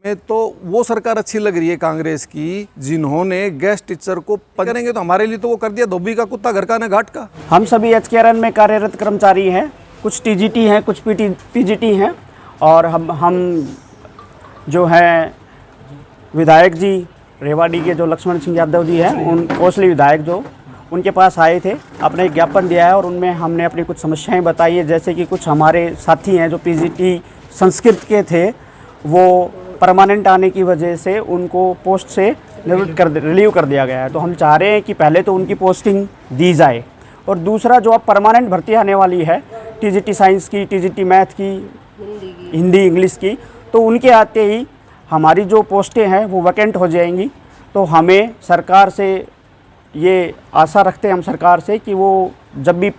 में तो वो सरकार अच्छी लग रही है कांग्रेस की जिन्होंने गेस्ट टीचर को करेंगे, तो हमारे लिए तो वो कर दिया धोबी का कुत्ता घर का ना घाट का। हम सभी एचकेआरएन में कार्यरत कर्मचारी हैं, कुछ टीजीटी हैं, कुछ पीजीटी हैं, और हम जो हैं विधायक जी रेवाड़ी के जो लक्ष्मण सिंह यादव जी हैं, उन कोसली विधायक जो उनके पास आए थे, अपने एक ज्ञापन दिया है और उनमें हमने अपनी कुछ समस्याएं बताई है। जैसे कि कुछ हमारे साथी हैं जो पीजीटी संस्कृत के थे, वो परमानेंट आने की वजह से उनको पोस्ट से रिलीव कर दिया गया है। तो हम चाह रहे हैं कि पहले तो उनकी पोस्टिंग दी जाए, और दूसरा जो अब परमानेंट भर्ती आने वाली है टीजीटी साइंस की, टीजीटी मैथ की, हिंदी इंग्लिश की, तो उनके आते ही हमारी जो पोस्टें हैं वो वैकेंट हो जाएंगी। तो हमें सरकार से ये आशा रखते हैं हम सरकार से कि वो जब भी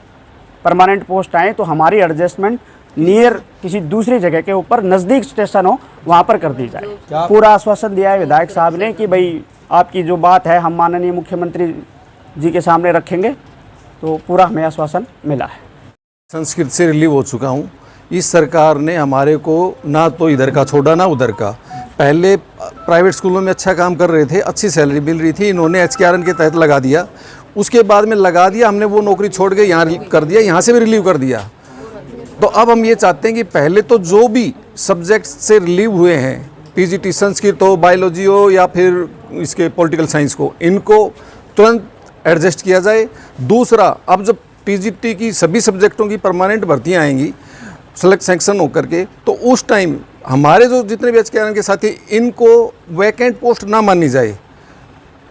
परमानेंट पोस्ट आए तो हमारी एडजस्टमेंट नियर किसी दूसरी जगह के ऊपर नज़दीक स्टेशन हो वहाँ पर कर दी जाए। पूरा आश्वासन दिया है विधायक साहब ने कि भाई आपकी जो बात है हम माननीय मुख्यमंत्री जी के सामने रखेंगे, तो पूरा हमें आश्वासन मिला है। संस्कृत से रिलीव हो चुका हूँ। इस सरकार ने हमारे को ना तो इधर का छोड़ा ना उधर का। पहले प्राइवेट स्कूलों में अच्छा काम कर रहे थे, अच्छी सैलरी मिल रही थी, इन्होंने एचकेआरएन के तहत लगा दिया। उसके बाद में लगा दिया, हमने वो नौकरी छोड़ के यहाँ कर दिया, यहाँ से भी रिलीव कर दिया। तो अब हम ये चाहते हैं कि पहले तो जो भी सब्जेक्ट से रिलीव हुए हैं, पीजीटी संस्कृत हो, बायोलॉजी हो या फिर इसके पॉलिटिकल साइंस को, इनको तुरंत एडजस्ट किया जाए। दूसरा, अब जब पीजीटी की सभी सब्जेक्टों की परमानेंट भर्तियाँ आएंगी सेलेक्ट सेक्शन होकर के, तो उस टाइम हमारे जो जितने भी एचकेआरएन के साथी, इनको वैकेंट पोस्ट ना मानी जाए,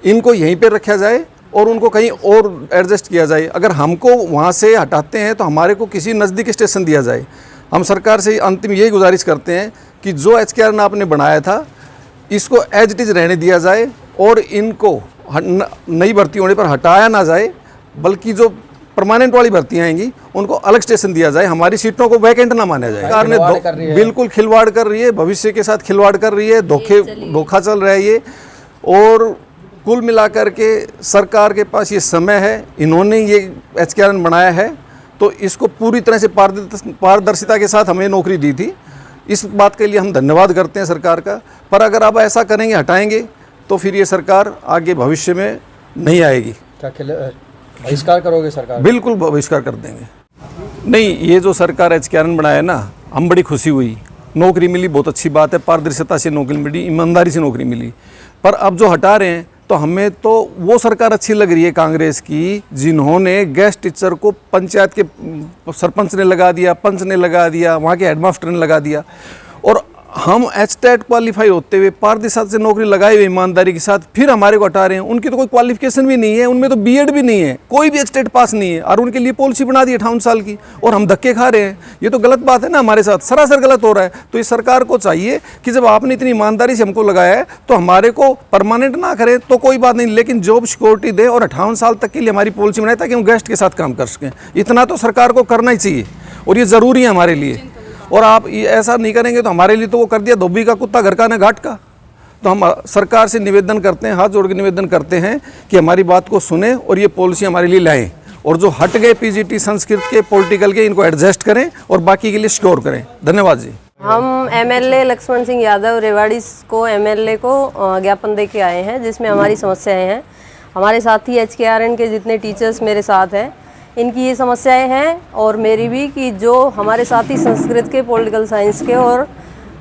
इनको यहीं पर रखा जाए और उनको कहीं और एडजस्ट किया जाए। अगर हमको वहाँ से हटाते हैं तो हमारे को किसी नज़दीक स्टेशन दिया जाए। हम सरकार से अंतिम यही गुजारिश करते हैं कि जो एचकेआरएन आपने बनाया था इसको एज इट इज़ रहने दिया जाए और इनको नई भर्ती होने पर हटाया ना जाए, बल्कि जो परमानेंट वाली भर्तियाँ आएंगी उनको अलग स्टेशन दिया जाए, हमारी सीटों को वैकेंट ना माना जाए। सरकार ने बिल्कुल खिलवाड़ कर रही है, भविष्य के साथ खिलवाड़ कर रही है, धोखा चल रहा है ये। और कुल मिलाकर के सरकार के पास ये समय है, इन्होंने ये एचकेआरएन बनाया है तो इसको पूरी तरह से पारदर्शिता के साथ हमें नौकरी दी थी। इस बात के लिए हम धन्यवाद करते हैं सरकार का। पर अगर आप ऐसा करेंगे, हटाएंगे, तो फिर ये सरकार आगे भविष्य में नहीं आएगी। बहिष्कार करोगे सरकार? बिल्कुल बहिष्कार कर देंगे। नहीं, ये जो सरकार एचकेआरएन बनाया ना, हम बड़ी खुशी हुई, नौकरी मिली, बहुत अच्छी बात है, पारदर्शिता से नौकरी मिली, ईमानदारी से नौकरी मिली। पर अब जो हटा रहे हैं तो हमें तो वो सरकार अच्छी लग रही है कांग्रेस की जिन्होंने गेस्ट टीचर को पंचायत के सरपंच ने लगा दिया, पंच ने लगा दिया, वहाँ के हेडमास्टर ने लगा दिया। और हम एचटेट क्वालिफाई होते हुए पारदर्शिता से नौकरी लगाए हुए ईमानदारी के साथ फिर हमारे को हटा रहे हैं। उनकी तो कोई क्वालिफिकेशन भी नहीं है, उनमें तो बीएड भी नहीं है, कोई भी एचटेट पास नहीं है, और उनके लिए पॉलिसी बना दी 58 साल की, और हम धक्के खा रहे हैं। ये तो गलत बात है ना, हमारे साथ सरासर गलत हो रहा है। तो इस सरकार को चाहिए कि जब आपने इतनी ईमानदारी से हमको लगाया है तो हमारे को परमानेंट ना करें तो कोई बात नहीं, लेकिन जॉब सिक्योरिटी दे और 58 साल तक के लिए हमारी पॉलिसी बनाए ताकि हम गेस्ट के साथ काम कर सकें। इतना तो सरकार को करना ही चाहिए और ये ज़रूरी है हमारे लिए। और आप ऐसा नहीं करेंगे तो हमारे लिए तो वो कर दिया धोबी का कुत्ता घर का ना घाट का। तो हम सरकार से निवेदन करते हैं, हाथ जोड़ के निवेदन करते हैं कि हमारी बात को सुने और ये पॉलिसी हमारे लिए लाएं, और जो हट गए पीजीटी संस्कृत के, पॉलिटिकल के, इनको एडजस्ट करें और बाकी के लिए सिक्योर करें। धन्यवाद जी। हम एमएलए लक्ष्मण सिंह यादव रेवाड़ी को एमएलए को ज्ञापन दे के आए हैं, जिसमें हमारी समस्याएं हैं। हमारे साथी एचकेआरएन के जितने टीचर्स मेरे साथ हैं, इनकी ये समस्याएं हैं और मेरी भी, कि जो हमारे साथी संस्कृत के, पॉलिटिकल साइंस के और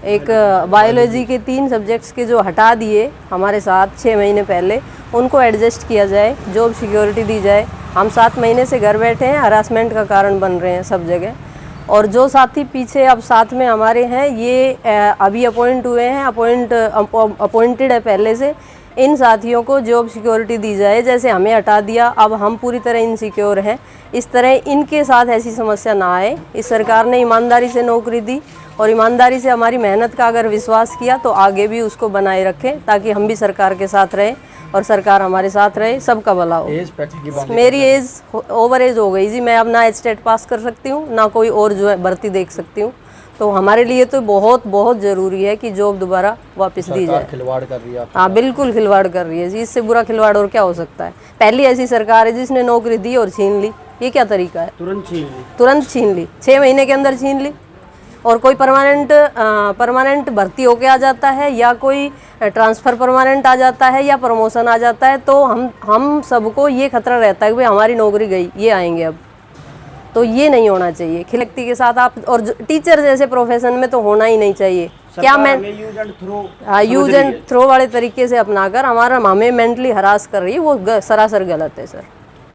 एक बायोलॉजी के 3 सब्जेक्ट्स के जो हटा दिए हमारे साथ 6 महीने पहले, उनको एडजस्ट किया जाए, जॉब सिक्योरिटी दी जाए। हम 7 महीने से घर बैठे हैं, हरासमेंट का कारण बन रहे हैं सब जगह। और जो साथी पीछे अब साथ में हमारे हैं, ये अभी अपॉइंट हुए हैं, अपॉइंटेड है पहले से, इन साथियों को जॉब सिक्योरिटी दी जाए। जैसे हमें हटा दिया, अब हम पूरी तरह इनसिक्योर हैं, इस तरह इनके साथ ऐसी समस्या ना आए। इस सरकार ने ईमानदारी से नौकरी दी और ईमानदारी से हमारी मेहनत का अगर विश्वास किया तो आगे भी उसको बनाए रखें, ताकि हम भी सरकार के साथ रहें और सरकार हमारे साथ रहे, सबका भला हो। मेरी एज ओवर एज हो गई जी, मैं अब ना एचटेट पास कर सकती हूँ, ना कोई और जो है भर्ती देख सकती हूँ। तो हमारे लिए तो बहुत बहुत ज़रूरी है कि जॉब दोबारा वापस दी जाए। खिलवाड़ कर रही है। हाँ, बिल्कुल खिलवाड़ कर रही है जी, इससे बुरा खिलवाड़ और क्या हो सकता है। पहली ऐसी सरकार है जिसने नौकरी दी और छीन ली, ये क्या तरीका है? तुरंत छीन ली, 6 महीने के अंदर छीन ली। और कोई परमानेंट भर्ती होके आ जाता है या कोई ट्रांसफ़र परमानेंट आ जाता है या प्रमोशन आ जाता है, तो हम सबको ये खतरा रहता है कि भाई हमारी नौकरी गई, ये आएंगे अब। तो ये नहीं होना चाहिए। खिलकती के साथ आप, और टीचर जैसे प्रोफेशन में तो होना ही नहीं चाहिए। क्या मैं यूज एंड थ्रो वाले तरीके से अपनाकर हमें मेंटली हरास कर रही है, वो सरासर गलत है सर।